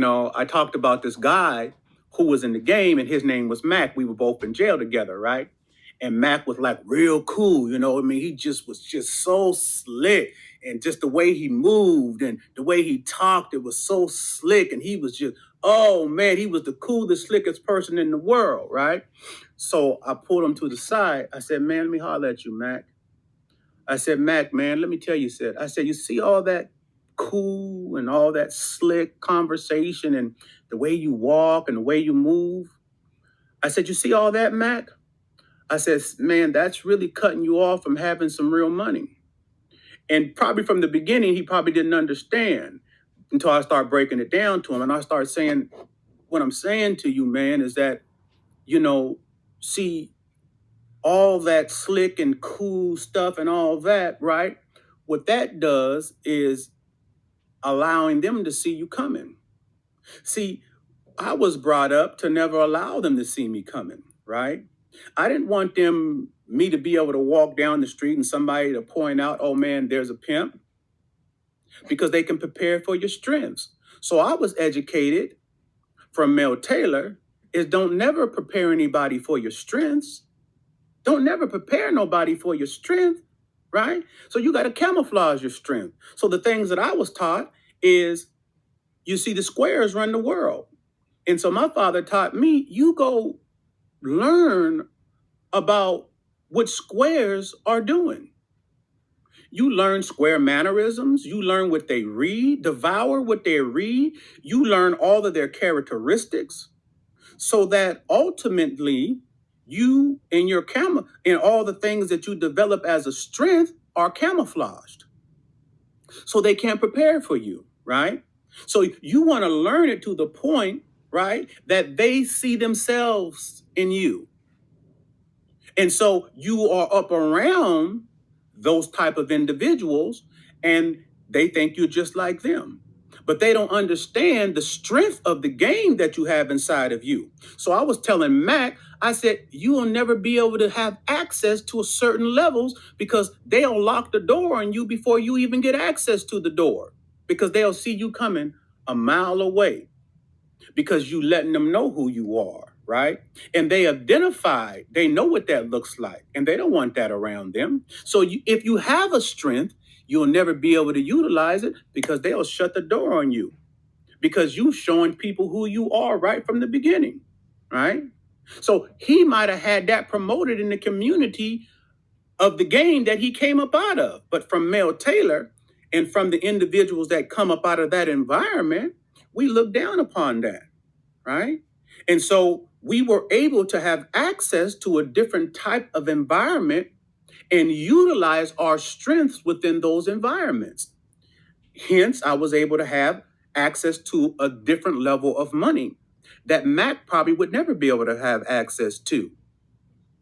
I talked about this guy who was in the game and his name was Mac. We were both in jail together, right? And Mac was like real cool, he just was just so slick. And just the way he moved and the way he talked, it was so slick. And he was just, oh man, he was the coolest, slickest person in the world, right? So I pulled him to the side. I said, man, let me holler at you, Mac. I said, Mac, man, let me tell you, you see all that cool and all that slick conversation and the way you walk and the way you move? I said, you see all that, Mac? I said, man, that's really cutting you off from having some real money. And probably from the beginning, he probably didn't understand until I started breaking it down to him. And I started saying, what I'm saying to you, man, is that, see, all that slick and cool stuff and all that, right? What that does is allowing them to see you coming. See, I was brought up to never allow them to see me coming, right? I didn't want me to be able to walk down the street and somebody to point out, oh man, there's a pimp, because they can prepare for your strengths. So I was educated from Mel Taylor is don't never prepare anybody for your strengths. Don't never prepare nobody for your strength, right? So you got to camouflage your strength. So the things that I was taught is, you see, the squares run the world. And so my father taught me, you go learn about what squares are doing. You learn square mannerisms. You learn what they read, devour what they read. You learn all of their characteristics so that ultimately you and your and all the things that you develop as a strength are camouflaged. So they can't prepare for you, right? So you want to learn it to the point, right, that they see themselves in you. And so you are up around those type of individuals and they think you're just like them. But they don't understand the strength of the game that you have inside of you. So I was telling Mac, I said, you will never be able to have access to a certain levels because they'll lock the door on you before you even get access to the door, because they'll see you coming a mile away because you letting them know who you are, right? And they know what that looks like, and they don't want that around them. So if you have a strength, you'll never be able to utilize it because they'll shut the door on you because you showing people who you are right from the beginning, right? So he might have had that promoted in the community of the game that he came up out of. But from Mel Taylor and from the individuals that come up out of that environment, we look down upon that, right? And so we were able to have access to a different type of environment and utilize our strengths within those environments. Hence, I was able to have access to a different level of money that Mac probably would never be able to have access to,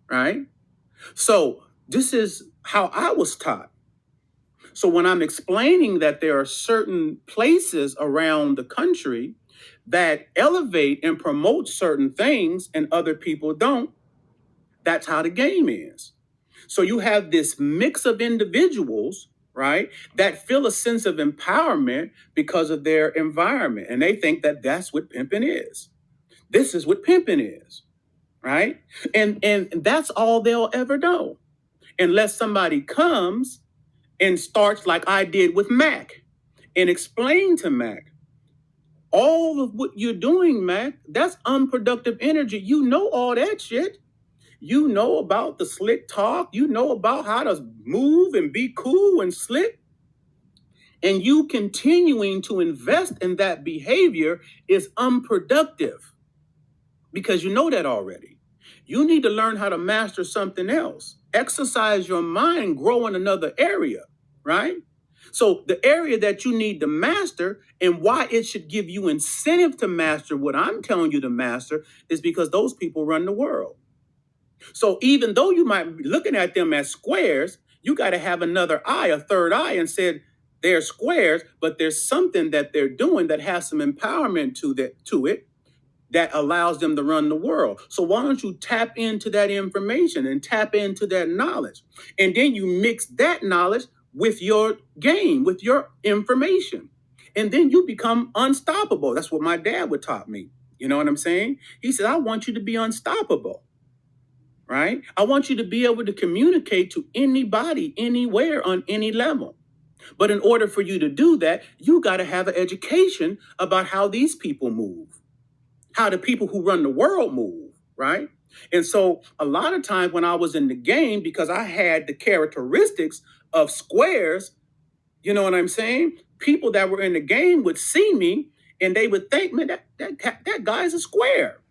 right? So this is how I was taught. So when I'm explaining that there are certain places around the country that elevate and promote certain things and other people don't, that's how the game is. So you have this mix of individuals, right, that feel a sense of empowerment because of their environment. And they think that that's what pimping is. This is what pimping is, right? And that's all they'll ever know. Unless somebody comes and starts like I did with Mac and explain to Mac, all of what you're doing, Mac, that's unproductive energy. You know all that shit. You know about the slick talk. You know about how to move and be cool and slick. And you continuing to invest in that behavior is unproductive because you know that already. You need to learn how to master something else. Exercise your mind, grow in another area, right? So the area that you need to master and why it should give you incentive to master what I'm telling you to master is because those people run the world. So even though you might be looking at them as squares, you got to have another eye, a third eye, and said they're squares, but there's something that they're doing that has some empowerment to it that allows them to run the world. So why don't you tap into that information and tap into that knowledge? And then you mix that knowledge with your game, with your information. And then you become unstoppable. That's what my dad would taught me. You know what I'm saying? He said, I want you to be unstoppable, right? I want you to be able to communicate to anybody, anywhere, on any level. But in order for you to do that, you got to have an education about how these people move, how the people who run the world move, right? And so a lot of times when I was in the game, because I had the characteristics of squares, you know what I'm saying? People that were in the game would see me and they would think, man, that guy's a square.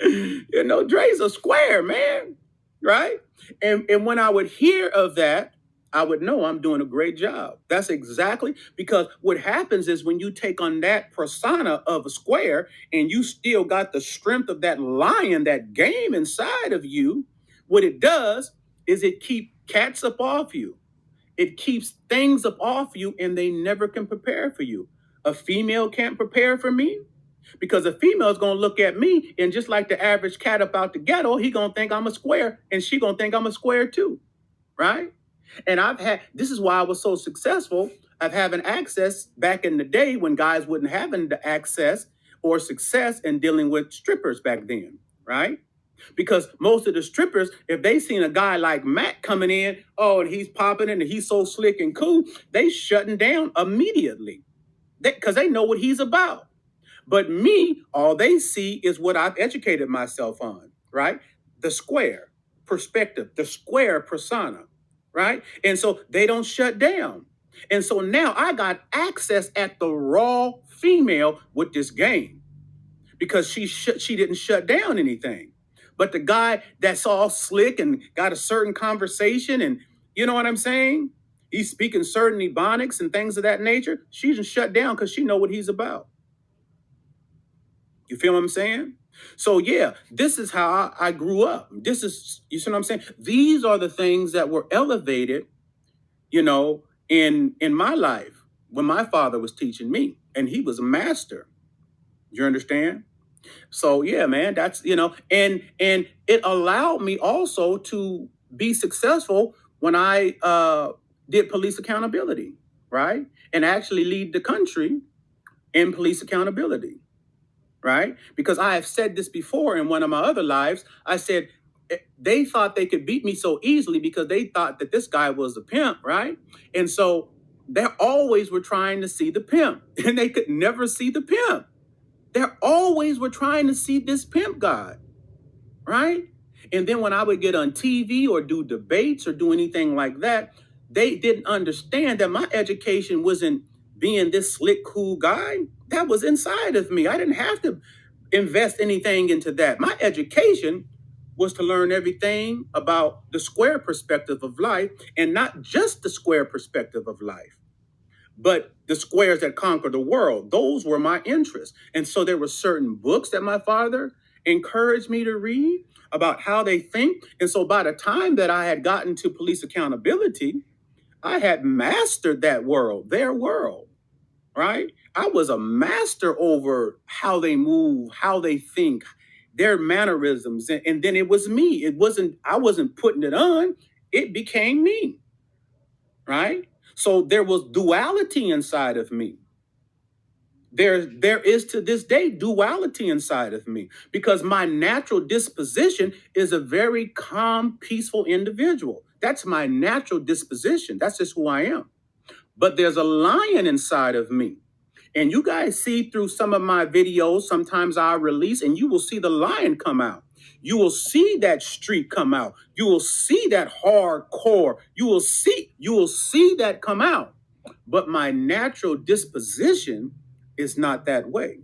You know, Dre's a square, man, right? And when I would hear of that, I would know I'm doing a great job. That's exactly because what happens is when you take on that persona of a square and you still got the strength of that lion, that game inside of you, what it does is it keeps cats up off you. It keeps things up off you and they never can prepare for you. A female can't prepare for me because a female is going to look at me and just like the average cat up out the ghetto, he going to think I'm a square and she going to think I'm a square too, right? And this is why I was so successful of having access back in the day when guys wouldn't have the access or success in dealing with strippers back then, right? Because most of the strippers, if they seen a guy like Matt coming in, oh, and he's popping in and he's so slick and cool, they shutting down immediately because they know what he's about. But me, all they see is what I've educated myself on, right? The square perspective, the square persona, right? And so they don't shut down. And so now I got access at the raw female with this game because she didn't shut down anything. But the guy that's all slick and got a certain conversation and you know what I'm saying? He's speaking certain ebonics and things of that nature. She didn't shut down because she know what he's about. You feel what I'm saying? So yeah, this is how I grew up. This is, you see what I'm saying? These are the things that were elevated, you know, in my life when my father was teaching me and he was a master. You understand? So yeah, man, that's, you know, and it allowed me also to be successful when I did police accountability, right? And actually lead the country in police accountability, right? Because I have said this before in one of my other lives. I said they thought they could beat me so easily because they thought that this guy was a pimp, right? And so they always were trying to see the pimp and they could never see the pimp. They always were trying to see this pimp guy, right? And then when I would get on TV or do debates or do anything like that, they didn't understand that my education wasn't being this slick, cool guy. That was inside of me. I didn't have to invest anything into that. My education was to learn everything about the square perspective of life and not just the square perspective of life, but the squares that conquer the world. Those were my interests. And so there were certain books that my father encouraged me to read about how they think. And so by the time that I had gotten to police accountability, I had mastered that world, their world, right? I was a master over how they move, how they think, their mannerisms. And then it was me. I wasn't putting it on. It became me, right? So there was duality inside of me. There is to this day duality inside of me because my natural disposition is a very calm, peaceful individual. That's my natural disposition. That's just who I am. But there's a lion inside of me. And you guys see through some of my videos, sometimes I release and you will see the lion come out. You will see that streak come out. You will see that hardcore. You will see that come out. But my natural disposition is not that way.